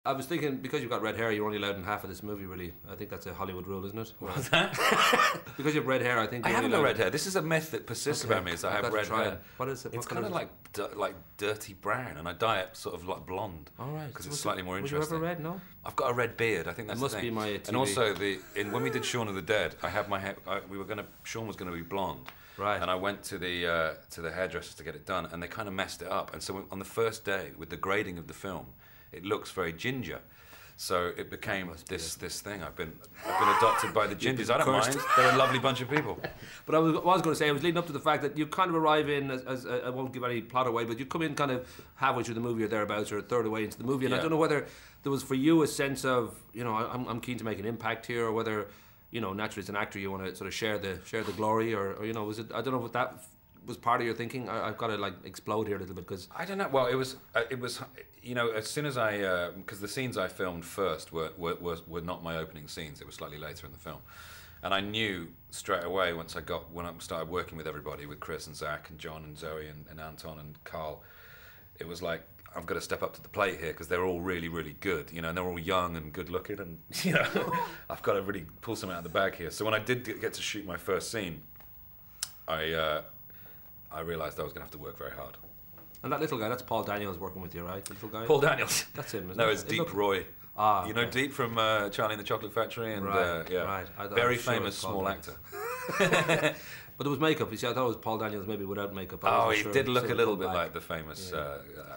I was thinking, because you've got red hair, you're only allowed in half of this movie, really. I think that's a Hollywood rule, isn't it? What's that? Because you have red hair, I think... I haven't got red hair. This is a myth that persists about me, is that I have red hair. What is it? It's kind of like dirty brown, and I dye it sort of like blonde. All right. Because it's slightly more interesting. Was you ever red, no? I've got a red beard. I think that's it must the thing. Be my TV. And also, when we did Shaun of the Dead, I had my hair... Shaun was going to be blonde. Right. And I went to the hairdressers to get it done, and they kind of messed it up. And so on the first day, with the grading of the film, it looks very ginger. So it became this thing. I've been adopted by the gingers. I don't mind. They're a lovely bunch of people. But I was going to say, I was leading up to the fact that you kind of arrive in as I won't give any plot away, but you come in kind of halfway through the movie or thereabouts, or a third away into the movie, and I don't know whether there was for you a sense of, you know, I'm keen to make an impact here, or whether, you know, naturally as an actor you want to sort of share the glory, or you know, was it? I don't know if that was part of your thinking. I've got to like explode here a little bit because I don't know. Well, it was you know, as soon as I because the scenes I filmed first were not my opening scenes. It was slightly later in the film, and I knew straight away when I started working with everybody, with Chris and Zach and John and Zoe and Anton and Carl, it was like, I've got to step up to the plate here because they're all really, really good, you know, and they're all young and good looking, and you know, I've got to really pull something out of the bag here. So when I did get to shoot my first scene, I realised I was going to have to work very hard. And that little guy, that's Paul Daniels working with you, right? The little guy? Paul Daniels. That's him, isn't no, it? it's Deep Roy. Ah, you know Deep from Charlie and the Chocolate Factory? And, right. Very famous small actor. But there was makeup. You see, I thought it was Paul Daniels maybe without makeup. He did look a little bit like the famous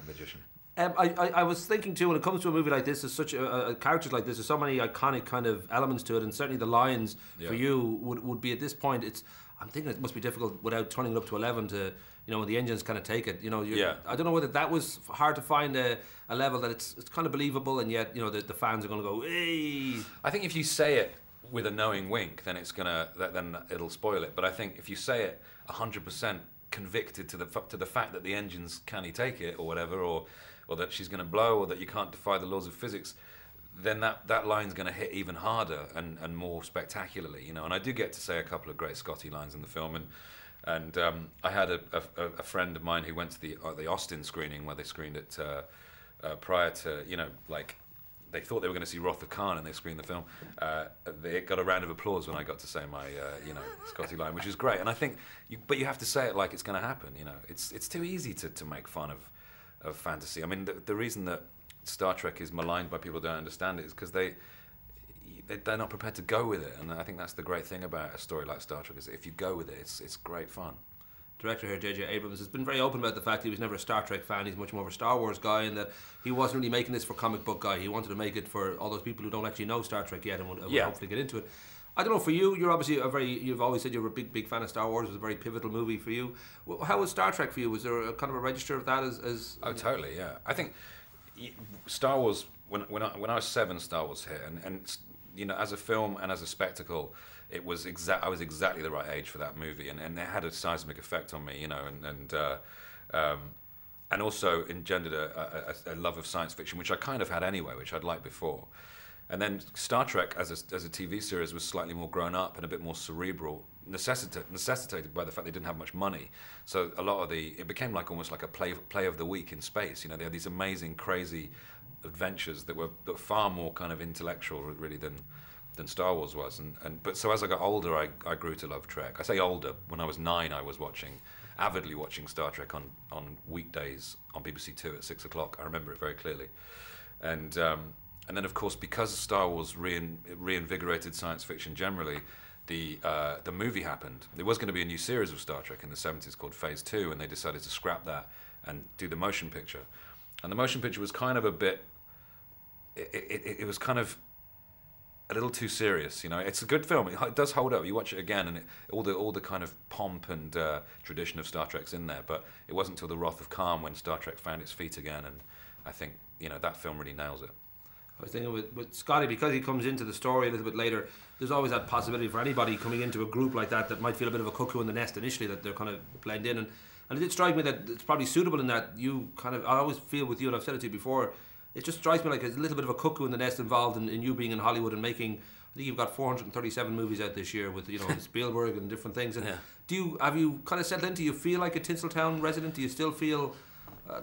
magician. I was thinking too, when it comes to a movie like this, there's such characters like this, there's so many iconic kind of elements to it, and certainly the lines for you would be at this point. I'm thinking it must be difficult without turning it up to 11 to, you know, when the engines kind of take it. You know, I don't know whether that was hard to find a level that it's kind of believable, and yet, you know, the fans are going to go, hey. I think if you say it with a knowing wink, then then it'll spoil it. But I think if you say it 100% convicted to the fact that the engines can't take it or whatever, or that she's going to blow, or that you can't defy the laws of physics, then that line's going to hit even harder and more spectacularly, you know. And I do get to say a couple of great Scotty lines in the film, and I had a friend of mine who went to the Austin screening where they screened it prior to, you know, like they thought they were going to see Wrath of Khan and they screened the film. They got a round of applause when I got to say my you know, Scotty line, which is great. And I think, but you have to say it like it's going to happen, you know. It's too easy to make fun of fantasy. I mean, the reason that Star Trek is maligned by people who don't understand it is because they're not prepared to go with it, and I think that's the great thing about a story like Star Trek, is that if you go with it, it's great fun. Director here, J.J. Abrams, has been very open about the fact that he was never a Star Trek fan. He's much more of a Star Wars guy, and that he wasn't really making this for comic book guy. He wanted to make it for all those people who don't actually know Star Trek yet and would hopefully get into it. I don't know, for you, you're obviously you've always said you're a big fan of Star Wars. It was a very pivotal movie for you. How was Star Trek for you? Was there a kind of a register of that as Oh, totally, yeah. I think Star Wars, when I was 7, Star Wars hit, and you know, as a film and as a spectacle, I was exactly the right age for that movie, and it had a seismic effect on me, you know, and also engendered a love of science fiction, which I kind of had anyway, which I'd liked before. And then Star Trek as a TV series was slightly more grown up and a bit more cerebral, necessitated by the fact they didn't have much money. So a lot of it became like almost like a play of the week in space. You know, they had these amazing, crazy adventures that were far more kind of intellectual, really, than Star Wars was. But so as I got older, I grew to love Trek. I say older. When I was 9, I was avidly watching Star Trek on weekdays on BBC Two at 6 o'clock. I remember it very clearly. And then, of course, because Star Wars reinvigorated science fiction generally, the movie happened. There was going to be a new series of Star Trek in the 70s called Phase 2, and they decided to scrap that and do the motion picture. And the motion picture was kind of a bit... It was kind of a little too serious, you know. It's a good film. It does hold up. You watch it again, and all the kind of pomp and tradition of Star Trek's in there. But it wasn't until the Wrath of Khan when Star Trek found its feet again, and I think, you know, that film really nails it. I was thinking with Scotty, because he comes into the story a little bit later, there's always that possibility for anybody coming into a group like that might feel a bit of a cuckoo in the nest initially, that they're kind of blend in. And it did strike me that it's probably suitable in that you kind of, I always feel with you, and I've said it to you before, it just strikes me like a little bit of a cuckoo in the nest involved in you being in Hollywood and making, I think you've got 437 movies out this year with, you know, Spielberg and different things. And have you kind of settled into, you feel like a Tinseltown resident? Do you still feel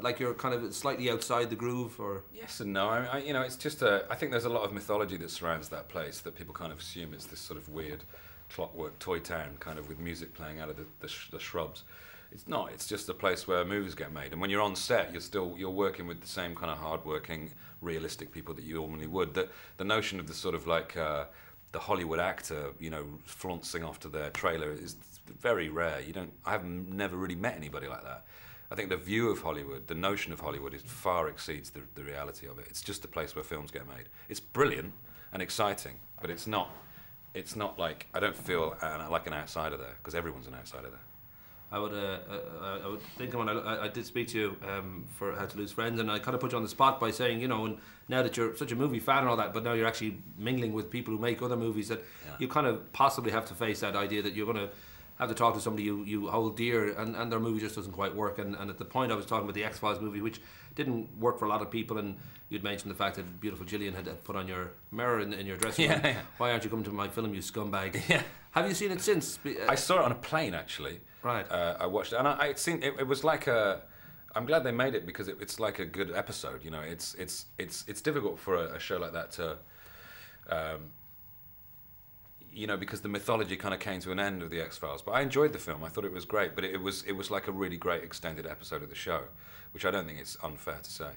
like you're kind of slightly outside the groove, or? Yes and no. You know, it's just I think there's a lot of mythology that surrounds that place that people kind of assume it's this sort of weird clockwork toy town, kind of with music playing out of the shrubs. It's not. It's just a place where movies get made, and when you're on set, you're working with the same kind of hard-working, realistic people that you normally would. The notion of the sort of like the Hollywood actor, you know, flaunting off to their trailer is very rare. I've never really met anybody like that. I think the view of Hollywood, the notion of Hollywood, far exceeds the reality of it. It's just a place where films get made. It's brilliant and exciting, but it's not like, I don't feel like an outsider there, because everyone's an outsider there. I would think when I did speak to you for How to Lose Friends, and I kind of put you on the spot by saying, you know, and now that you're such a movie fan and all that, but now you're actually mingling with people who make other movies, that you kind of possibly have to face that idea that you're going to have to talk to somebody you hold dear, and their movie just doesn't quite work. And at the point I was talking about the X-Files movie, which didn't work for a lot of people, and you'd mentioned the fact that beautiful Gillian had put on your mirror in your dressing room. Why aren't you coming to my film, you scumbag? Have you seen it since? I saw it on a plane, actually. Right. I watched it, and I'd seen it. It was like I'm glad they made it, because it's like a good episode. You know, it's difficult for a show like that to, you know, because the mythology kind of came to an end with the X-Files. But I enjoyed the film. I thought it was great. But it was like a really great extended episode of the show, which I don't think it's unfair to say.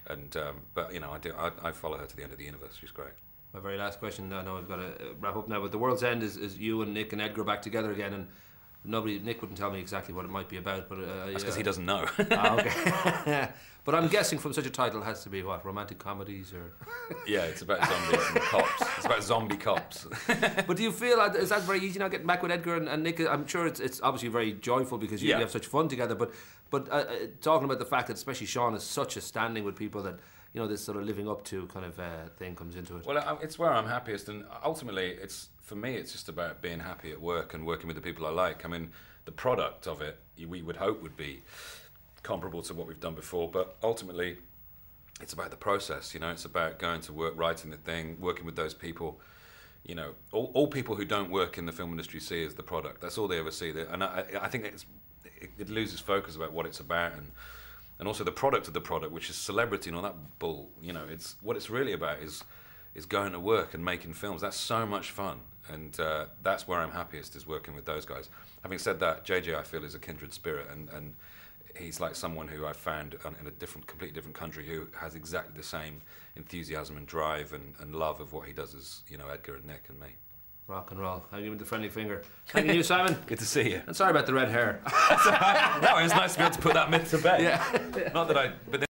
And but you know, I follow her to the end of the universe. She's great. My very last question. I know we've got to wrap up now, but The World's End is you and Nick and Edgar back together again, and Nick wouldn't tell me exactly what it might be about, but that's because he doesn't know. Okay. But I'm guessing from such a title, it has to be what, romantic comedies, or? Yeah, it's about zombies and cops. It's about zombie cops. But do you feel is that very easy now, getting back with Edgar and Nick? I'm sure it's obviously very joyful because you have such fun together. But talking about the fact that especially Sean is such a standing with people that, you know, this sort of living up to kind of thing comes into it. Well, it's where I'm happiest, and ultimately, for me, it's just about being happy at work and working with the people I like. I mean, the product of it, we would hope would be comparable to what we've done before, but ultimately, it's about the process. You know, it's about going to work, writing the thing, working with those people. You know, all people who don't work in the film industry see is the product. That's all they ever see. And I think it loses focus about what it's about, and also the product of the product, which is celebrity and all that bull. You know, what it's really about is going to work and making films. That's so much fun, and that's where I'm happiest, is working with those guys. Having said that, JJ, I feel, is a kindred spirit, and he's like someone who I found in a completely different country, who has exactly the same enthusiasm and drive and love of what he does as, you know, Edgar and Nick and me. Rock and roll. I'll give him the friendly finger. Thank you, Simon. Good to see you. And sorry about the red hair. No, it was nice to be able to put that myth to bed. Yeah. Not that